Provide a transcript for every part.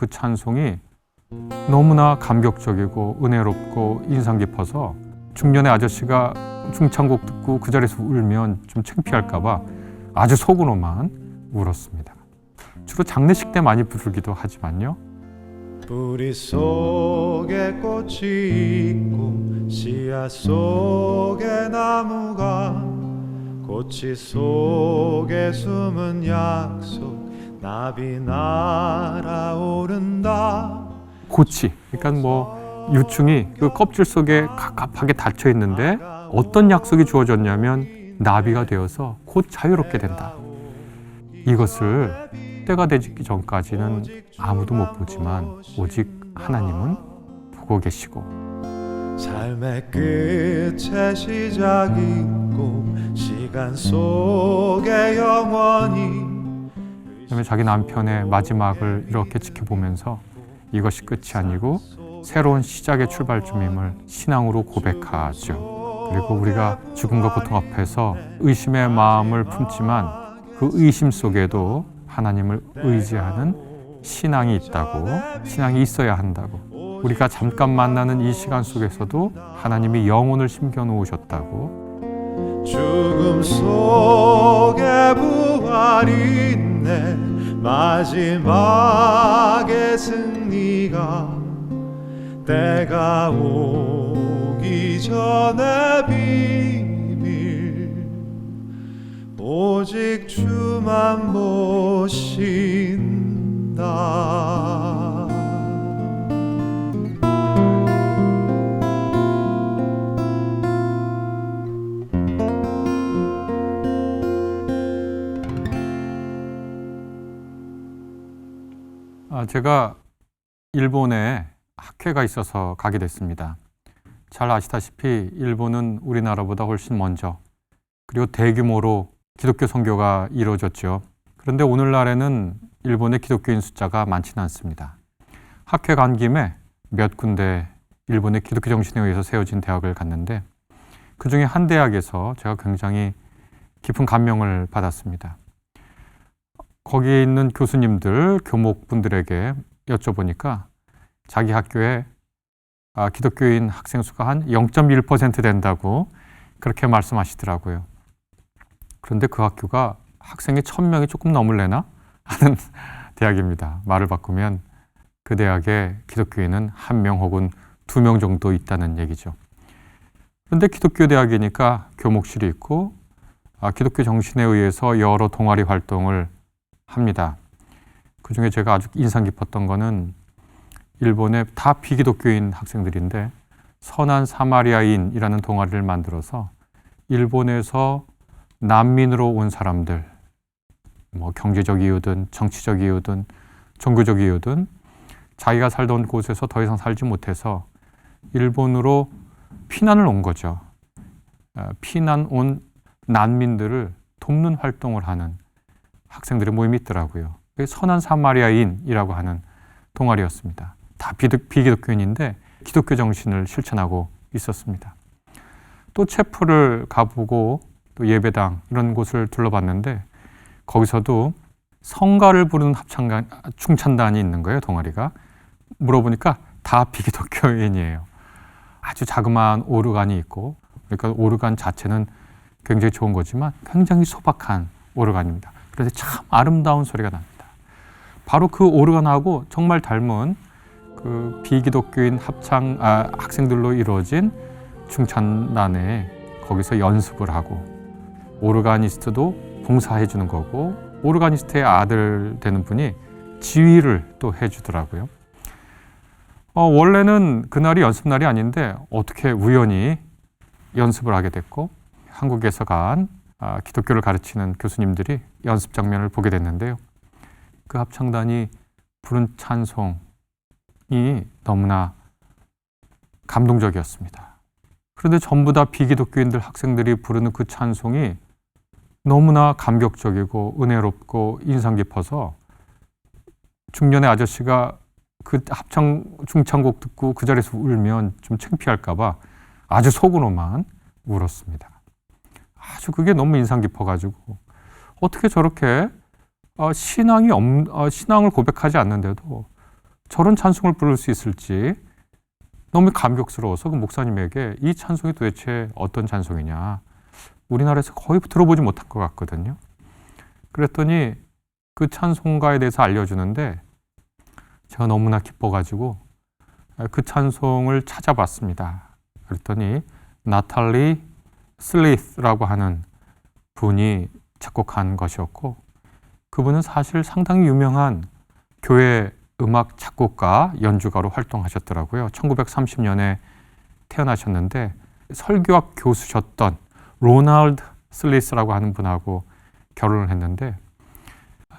그 찬송이 너무나 감격적이고 은혜롭고 인상 깊어서 중년의 아저씨가 중창곡 듣고 그 자리에서 울면 좀 창피할까 봐 아주 속으로만 울었습니다. 주로 장례식 때 많이 부르기도 하지만요. 뿌리 속에 꽃이 있고 씨앗 속에 나무가 꽃이 속에 숨은 약속 나비 날아오른다. 고치, 그러니까 뭐 유충이 그 껍질 속에 갑갑하게 닫혀 있는데 어떤 약속이 주어졌냐면 나비가 되어서 곧 자유롭게 된다. 이것을 때가 되기 전까지는 아무도 못 보지만 오직 하나님은 보고 계시고, 삶의 끝에 시작이 있고 시간 속에 영원히. 그다음에 자기 남편의 마지막을 이렇게 지켜보면서 이것이 끝이 아니고 새로운 시작의 출발점임을 신앙으로 고백하죠. 그리고 우리가 죽음과 고통 앞에서 의심의 마음을 품지만 그 의심 속에도 하나님을 의지하는 신앙이 있다고, 신앙이 있어야 한다고, 우리가 잠깐 만나는 이 시간 속에서도 하나님이 영혼을 심겨놓으셨다고, 죽음 속에 부활이 있네. 마지막의 승리가 때가 오기 전에 비밀 오직 주만 모신다. 제가 일본에 학회가 있어서 가게 됐습니다. 잘 아시다시피 일본은 우리나라보다 훨씬 먼저 그리고 대규모로 기독교 선교가 이루어졌죠. 그런데 오늘날에는 일본의 기독교인 숫자가 많지는 않습니다. 학회 간 김에 몇 군데 일본의 기독교 정신에 의해서 세워진 대학을 갔는데 그 중에 한 대학에서 제가 굉장히 깊은 감명을 받았습니다. 거기에 있는 교수님들, 교목분들에게 여쭤보니까 자기 학교에 기독교인 학생 수가 한 0.1% 된다고 그렇게 말씀하시더라고요. 그런데 그 학교가 학생이 1000명이 조금 넘을래나 하는 대학입니다. 말을 바꾸면 그 대학에 기독교인은 1명 혹은 2명 정도 있다는 얘기죠. 그런데 기독교 대학이니까 교목실이 있고 기독교 정신에 의해서 여러 동아리 활동을 합니다. 그 중에 제가 아주 인상 깊었던 거는 일본의 다 비기독교인 학생들인데 선한 사마리아인이라는 동아리를 만들어서 일본에서 난민으로 온 사람들, 뭐 경제적 이유든 정치적 이유든 종교적 이유든 자기가 살던 곳에서 더 이상 살지 못해서 일본으로 피난을 온 거죠. 피난 온 난민들을 돕는 활동을 하는 학생들의 모임이 있더라고요. 선한 사마리아인이라고 하는 동아리였습니다. 다 비기독교인인데 기독교 정신을 실천하고 있었습니다. 또 체프를 가보고 또 예배당 이런 곳을 둘러봤는데 거기서도 성가를 부르는 충찬단이 있는 거예요, 동아리가. 물어보니까 다 비기독교인이에요. 아주 자그마한 오르간이 있고, 그러니까 오르간 자체는 굉장히 좋은 거지만 굉장히 소박한 오르간입니다. 그래서 참 아름다운 소리가 납니다. 바로 그 오르간하고 정말 닮은 그 비기독교인 학생들로 이루어진 중찬단에 거기서 연습을 하고 오르가니스트도 봉사해 주는 거고 오르가니스트의 아들 되는 분이 지휘를 또 해주더라고요. 원래는 그날이 연습날이 아닌데 어떻게 우연히 연습을 하게 됐고 한국에서 간 기독교를 가르치는 교수님들이 연습 장면을 보게 됐는데요. 그 합창단이 부른 찬송이 너무나 감동적이었습니다. 그런데 전부 다 비기독교인들 학생들이 부르는 그 찬송이 너무나 감격적이고 은혜롭고 인상 깊어서 중년의 아저씨가 그 중창곡 듣고 그 자리에서 울면 좀 창피할까 봐 아주 속으로만 울었습니다. 아주 그게 너무 인상 깊어가지고 어떻게 저렇게 신앙을 고백하지 않는데도 저런 찬송을 부를 수 있을지 너무 감격스러워서 그 목사님에게 이 찬송이 도대체 어떤 찬송이냐, 우리나라에서 거의 들어보지 못한 것 같거든요. 그랬더니 그 찬송가에 대해서 알려주는데 제가 너무나 기뻐가지고 그 찬송을 찾아봤습니다. 그랬더니 나탈리 슬리스라고 하는 분이 작곡한 것이었고, 그분은 사실 상당히 유명한 교회 음악 작곡가, 연주가로 활동하셨더라고요. 1930년에 태어나셨는데 설교학 교수셨던 로널드 슬리스라고 하는 분하고 결혼을 했는데,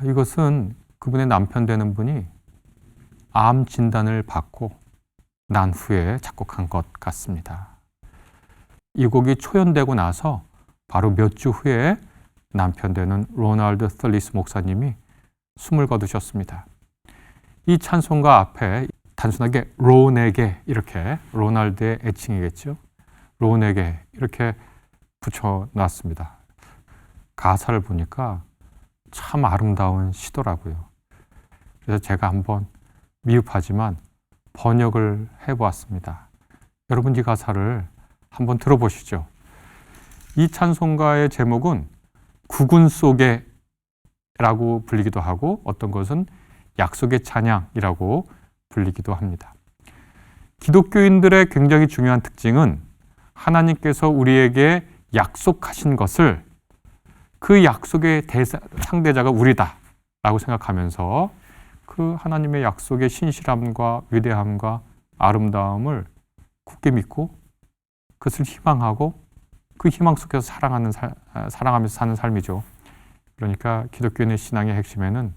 이것은 그분의 남편 되는 분이 암 진단을 받고 난 후에 작곡한 것 같습니다. 이 곡이 초연되고 나서 바로 몇 주 후에 남편 되는 로널드 슬리스 목사님이 숨을 거두셨습니다. 이 찬송가 앞에 단순하게 론에게, 이렇게 로널드의 애칭이겠죠, 론에게 이렇게 붙여놨습니다. 가사를 보니까 참 아름다운 시더라고요. 그래서 제가 한번 미흡하지만 번역을 해보았습니다. 여러분 이 가사를 한번 들어보시죠. 이 찬송가의 제목은 구군 속에 라고 불리기도 하고, 어떤 것은 약속의 찬양이라고 불리기도 합니다. 기독교인들의 굉장히 중요한 특징은 하나님께서 우리에게 약속하신 것을 그 약속의 상대자가 우리다 라고 생각하면서 그 하나님의 약속의 신실함과 위대함과 아름다움을 굳게 믿고 그것을 희망하고 그 희망 속에서 사랑하면서 사는 삶이죠. 그러니까 기독교인의 신앙의 핵심에는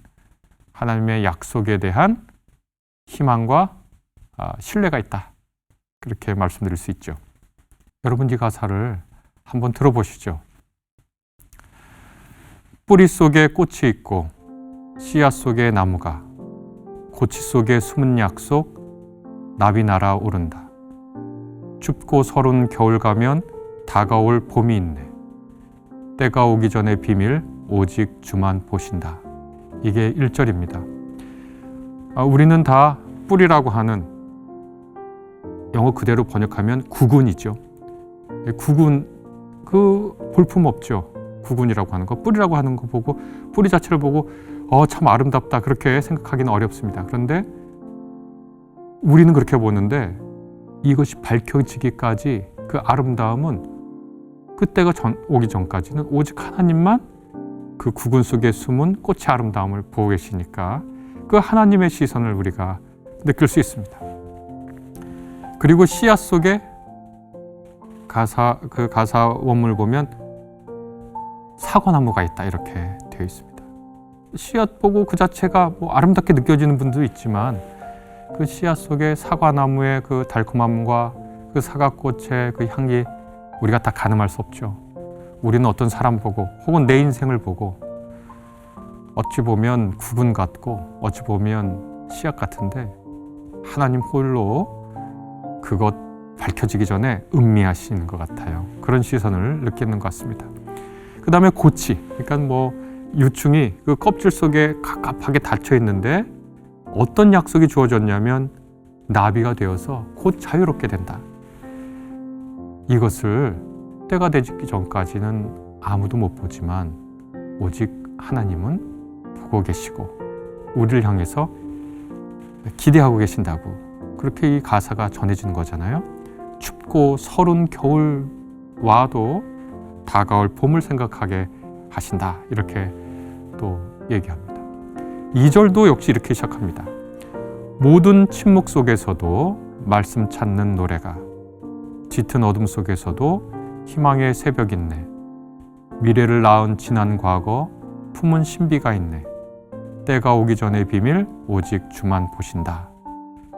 하나님의 약속에 대한 희망과 신뢰가 있다, 그렇게 말씀드릴 수 있죠. 여러분 이 가사를 한번 들어보시죠. 뿌리 속에 꽃이 있고 씨앗 속에 나무가, 고치 속에 숨은 약속, 나비 날아오른다. 춥고 서른 겨울 가면 다가올 봄이 있네. 때가 오기 전에 비밀 오직 주만 보신다. 이게 1절입니다. 우리는 다 뿌리라고 하는, 영어 그대로 번역하면 구근이죠. 구근, 그 볼품 없죠. 구근이라고 하는 거, 뿌리라고 하는 거 보고, 뿌리 자체를 보고 참 아름답다 그렇게 생각하기는 어렵습니다. 그런데 우리는 그렇게 보는데 이것이 밝혀지기까지 그 아름다움은 그때가 오기 전까지는 오직 하나님만 그 구근 속에 숨은 꽃의 아름다움을 보고 계시니까 그 하나님의 시선을 우리가 느낄 수 있습니다. 그리고 씨앗 속에 그 가사 원문을 보면 사과나무가 있다 이렇게 되어 있습니다. 씨앗 보고 그 자체가 아름답게 느껴지는 분도 있지만 그 씨앗 속에 사과나무의 그 달콤함과 그 사과꽃의 그 향기, 우리가 다 가늠할 수 없죠. 우리는 어떤 사람 보고 혹은 내 인생을 보고 어찌 보면 구분 같고 어찌 보면 씨앗 같은데 하나님 홀로 그것 밝혀지기 전에 음미하시는 것 같아요. 그런 시선을 느끼는 것 같습니다. 그 다음에 고치, 그러니까 유충이 그 껍질 속에 갑갑하게 닫혀 있는데 어떤 약속이 주어졌냐면 나비가 되어서 곧 자유롭게 된다. 이것을 때가 되기 전까지는 아무도 못 보지만 오직 하나님은 보고 계시고 우리를 향해서 기대하고 계신다고, 그렇게 이 가사가 전해지는 거잖아요. 춥고 서른 겨울 와도 다가올 봄을 생각하게 하신다, 이렇게 또 얘기합니다. 2절도 역시 이렇게 시작합니다. 모든 침묵 속에서도 말씀 찾는 노래가, 짙은 어둠 속에서도 희망의 새벽 있네. 미래를 낳은 지난 과거, 품은 신비가 있네. 때가 오기 전의 비밀 오직 주만 보신다.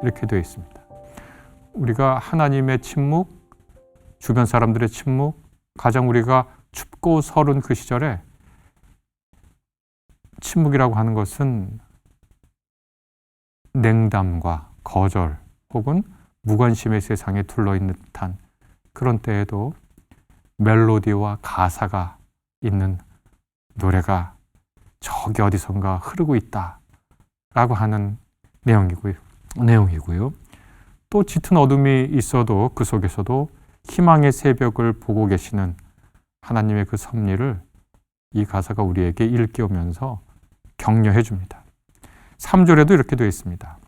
이렇게 되어 있습니다. 우리가 하나님의 침묵, 주변 사람들의 침묵, 가장 우리가 춥고 서른 그 시절에 침묵이라고 하는 것은 냉담과 거절 혹은 무관심의 세상에 둘러있는 듯한 그런 때에도 멜로디와 가사가 있는 노래가 저기 어디선가 흐르고 있다 라고 하는 내용이고요. 내용이고요. 또 짙은 어둠이 있어도 그 속에서도 희망의 새벽을 보고 계시는 하나님의 그 섭리를 이 가사가 우리에게 일깨우면서 격려해 줍니다. 3절에도 이렇게 되어 있습니다.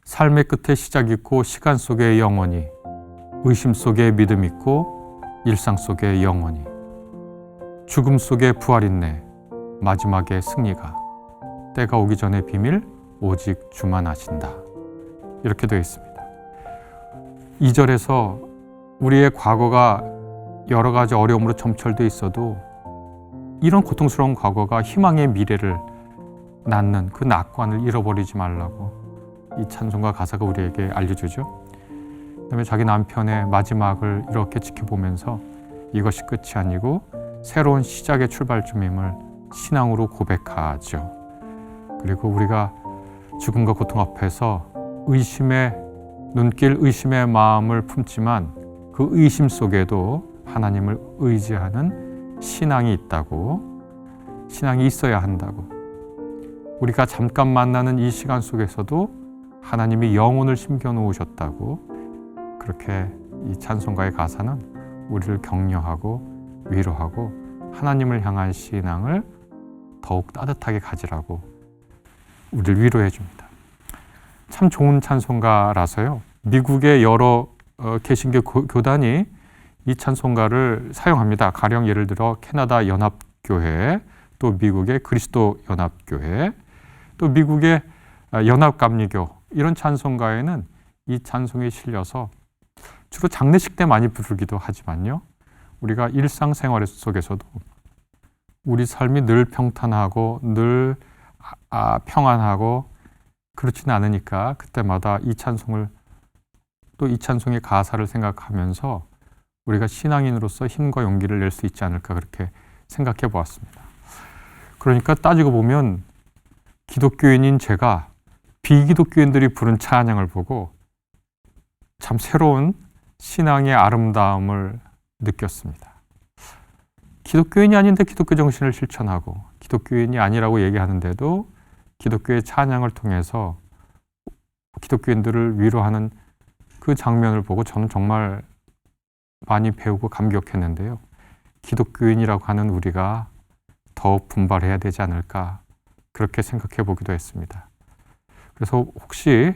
삶의 끝에 시작 있고 시간 속에 영원히, 의심 속에 믿음 있고 일상 속에 영원히, 죽음 속에 부활 있네, 마지막에 승리가, 때가 오기 전에 비밀 오직 주만 아신다. 이렇게 되어 있습니다. 2절에서 우리의 과거가 여러 가지 어려움으로 점철되어 있어도 이런 고통스러운 과거가 희망의 미래를 낳는 그 낙관을 잃어버리지 말라고 이 찬송가 가사가 우리에게 알려주죠. 그다음에 자기 남편의 마지막을 이렇게 지켜보면서 이것이 끝이 아니고 새로운 시작의 출발점임을 신앙으로 고백하죠. 그리고 우리가 죽음과 고통 앞에서 의심의 눈길, 의심의 마음을 품지만 그 의심 속에도 하나님을 의지하는 신앙이 있다고, 신앙이 있어야 한다고, 우리가 잠깐 만나는 이 시간 속에서도 하나님이 영혼을 심겨놓으셨다고, 그렇게 이 찬송가의 가사는 우리를 격려하고 위로하고 하나님을 향한 신앙을 더욱 따뜻하게 가지라고 우리를 위로해 줍니다. 참 좋은 찬송가라서요. 미국의 여러 개신교 교단이 이 찬송가를 사용합니다. 가령 예를 들어 캐나다 연합교회, 또 미국의 그리스도 연합교회, 또 미국의 연합감리교, 이런 찬송가에는 이 찬송이 실려서 주로 장례식 때 많이 부르기도 하지만요. 우리가 일상생활 속에서도 우리 삶이 늘 평탄하고 늘 평안하고 그렇지는 않으니까 그때마다 이 찬송을, 또 이 찬송의 가사를 생각하면서 우리가 신앙인으로서 힘과 용기를 낼 수 있지 않을까, 그렇게 생각해 보았습니다. 그러니까 따지고 보면 기독교인인 제가 비기독교인들이 부른 찬양을 보고 참 새로운 신앙의 아름다움을 느꼈습니다. 기독교인이 아닌데 기독교 정신을 실천하고, 기독교인이 아니라고 얘기하는데도 기독교의 찬양을 통해서 기독교인들을 위로하는 그 장면을 보고 저는 정말 많이 배우고 감격했는데요. 기독교인이라고 하는 우리가 더욱 분발해야 되지 않을까, 그렇게 생각해 보기도 했습니다. 그래서 혹시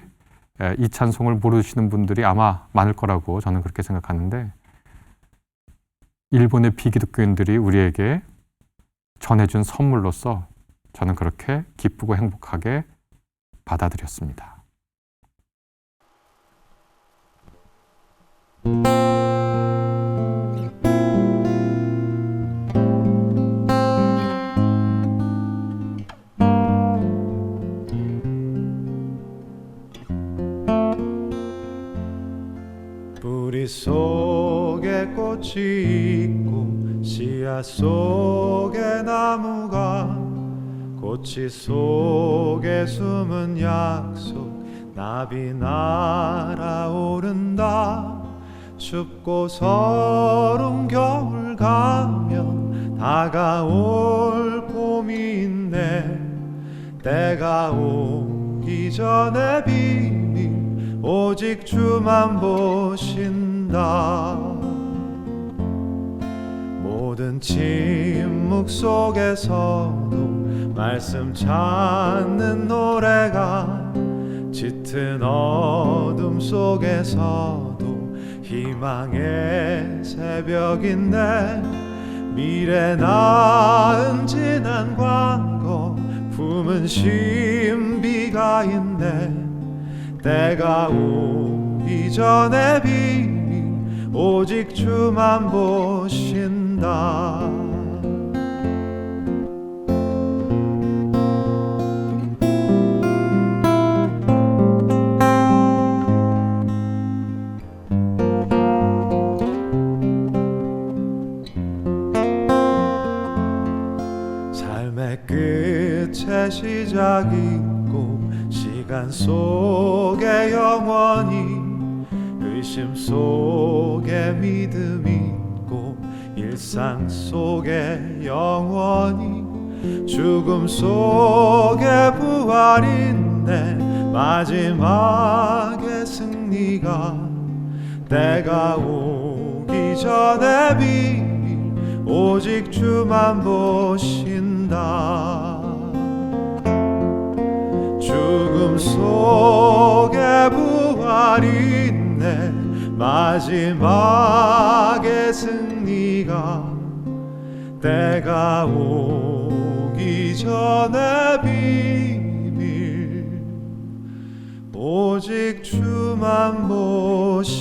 이 찬송을 모르시는 분들이 아마 많을 거라고 저는 그렇게 생각하는데, 일본의 비기독교인들이 우리에게 전해준 선물로서 저는 그렇게 기쁘고 행복하게 받아들였습니다. 뿌리 속에 꽃이 있고 씨앗 속에 나무가, 꽃이 속에 숨은 약속, 나비 날아오른다. 춥고 서름 겨울 가면 다가올 봄이 있네. 때가 오기 전에 비밀 오직 주만 보신다. 모든 침묵 속에서도 말씀 찾는 노래가, 짙은 어둠 속에서도 희망의 새벽인데, 미래 나은 지난 과거 품은 신비가 있네. 때가 오기 전에 비밀 오직 주만 보신다. 삶의 끝에 시작이 있고 시간 속에 영원히, 의심 속에 믿음 있고 일상 속에 영원히, 죽음 속에 부활인데 마지막의 승리가 때가 오기 전에 비밀 오직 주만 보신다. 죽음 속에 부활이 있네. 마지막의 승리가 때가 오기 전에 비밀 오직 주만 보신다.